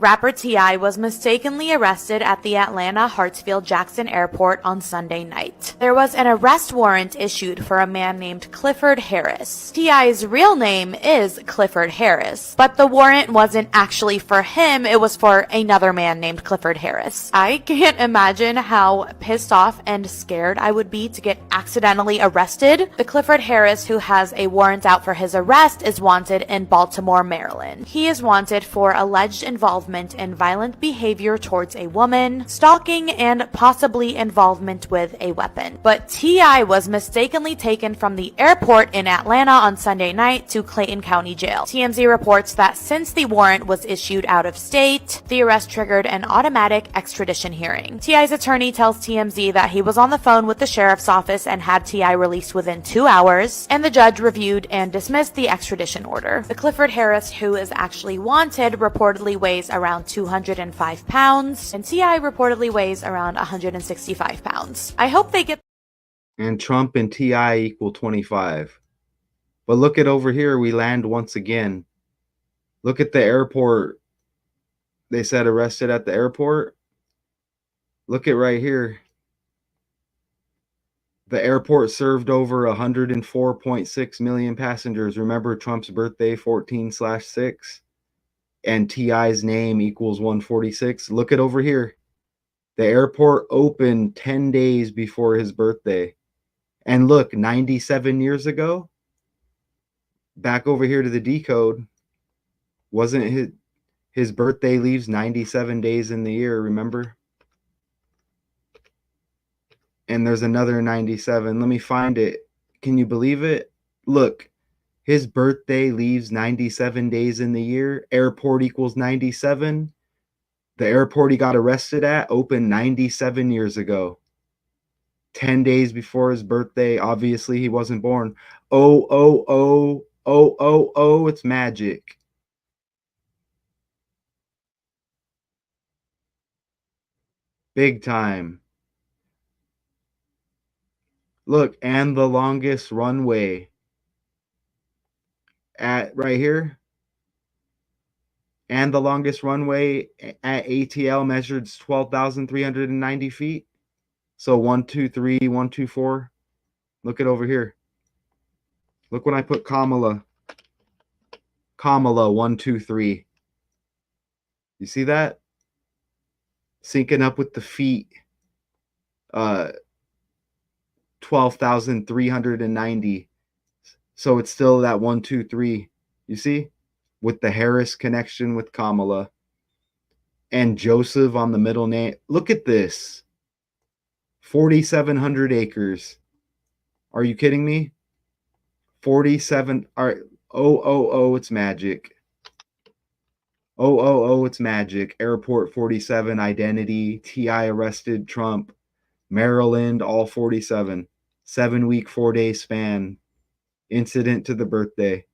Rapper T.I. was mistakenly arrested at the Atlanta Hartsfield-Jackson Airport on Sunday night. There was an arrest warrant issued for a man named Clifford Harris. T.I.'s real name is Clifford Harris, but the warrant wasn't actually for him, it was for another man named Clifford Harris. I can't imagine how pissed off and scared I would be to get accidentally arrested. The Clifford Harris who has a warrant out for his arrest is wanted in Baltimore, Maryland. He is wanted for alleged involvement in violent behavior towards a woman, stalking, and possibly involvement with a weapon. But T.I. was mistakenly taken from the airport in Atlanta on Sunday night to Clayton County Jail. TMZ reports that since the warrant was issued out of state, the arrest triggered an automatic extradition hearing. T.I.'s attorney tells TMZ that he was on the phone with the sheriff's office and had T.I. released within 2 hours, and the judge reviewed and dismissed the extradition order. The Clifford Harris, who is actually wanted, reportedly weighs around 205 pounds, and T.I. reportedly weighs around 165 pounds. I hope they get... And Trump and T.I. equal 25. But look at over here, we land once again. Look at the airport. They said arrested at the airport. Look at right here. The airport served over 104.6 million passengers. Remember Trump's birthday, 14/6? And T.I.'s name equals 146. Look at over here. The airport opened 10 days before his birthday. And look, 97 years ago, back over here to the decode, wasn't his birthday leaves 97 days in the year, remember? And there's another 97. Let me find it. Can you believe it? Look, His birthday leaves 97 days in the year. Airport equals 97. The airport he got arrested at opened 97 years ago. 10 days before his birthday. Obviously, he wasn't born. Oh, it's magic. Big time. Look, and the longest runway at right here. And the longest runway at ATL measured 12,390 feet. So 1, 2, 3, 1, 2, 4. Look at over here. Look when I put Kamala. Kamala 1, 2, 3. You see that? Syncing up with the feet. 12,390. So it's still that 1, 2, 3. You see? With the Harris connection with Kamala. And Joseph on the middle name. Look at this. 4,700 acres. Are you kidding me? 47. All right. Oh, it's magic. Oh, it's magic. Airport 47, identity. T.I. arrested Trump. Maryland, all 47. 7-week, 4-day span. Incident to the birthday.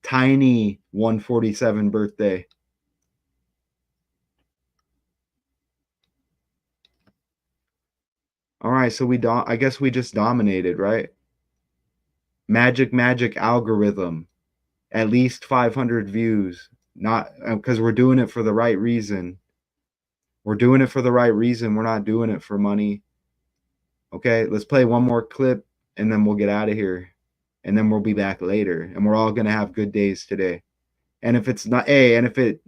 Tiny 147 birthday. All right, so I guess we just dominated, right? Magic algorithm. At least 500 views. Not because we're doing it for the right reason. We're doing it for the right reason. We're not doing it for money. Okay, let's play one more clip and then we'll get out of here. And then we'll be back later. And we're all going to have good days today. And if it's not, and if it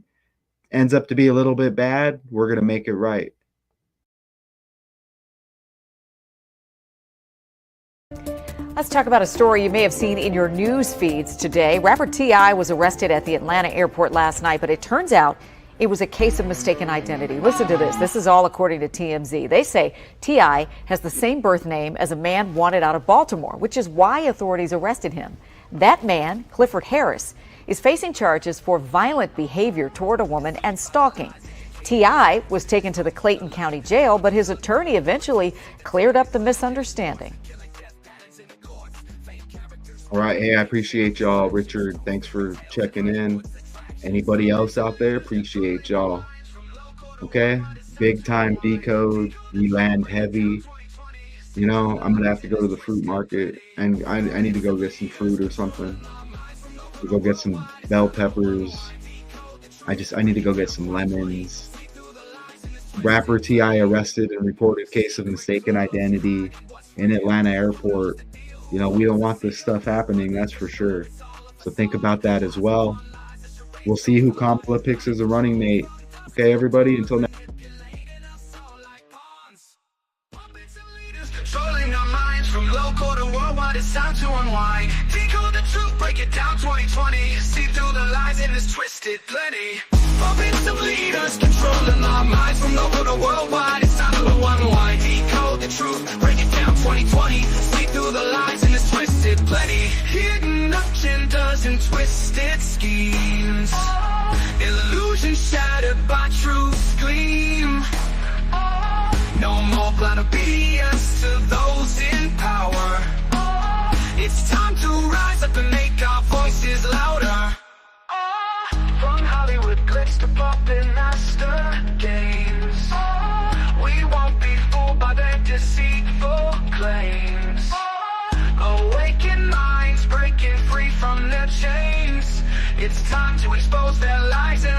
ends up to be a little bit bad, we're going to make it right. Let's talk about a story you may have seen in your news feeds today. Rapper T.I. was arrested at the Atlanta airport last night, but it turns out it was a case of mistaken identity. Listen to this. This is all according to TMZ. They say T.I. has the same birth name as a man wanted out of Baltimore, which is why authorities arrested him. That man, Clifford Harris, is facing charges for violent behavior toward a woman and stalking. T.I. was taken to the Clayton County Jail, but his attorney eventually cleared up the misunderstanding. All right. Hey, I appreciate y'all. Richard, thanks for checking in. Anybody else out there? Appreciate y'all. Okay. Big time decode. We land heavy. You know, I'm going to have to go to the fruit market and I need to go get some fruit or something. To go get some bell peppers. I need to go get some lemons. Rapper T.I. arrested in reported case of mistaken identity in Atlanta airport. You know, we don't want this stuff happening, that's for sure. So think about that as well. We'll see who Kamala picks as a running mate. Okay, everybody, until next. Trolling our minds from local to worldwide, it's time to unwind. Decode the truth, break it down 2020. See through the lies in this twisted plenty. Puppets of leaders controlling our minds from local to worldwide, it's time to unwind. Decode the truth, break it down 2020. See through the lies in this twisted plenty. Hidden agendas and twisted schemes. Illusions shattered by truth's gleam. No more blind obedience to those in power. It's time to rise up and make our voices louder. From Hollywood clicks to poppin' master games. We won't be fooled by their deceitful claims. Awakened minds breaking free from their chains. It's time to expose their lies and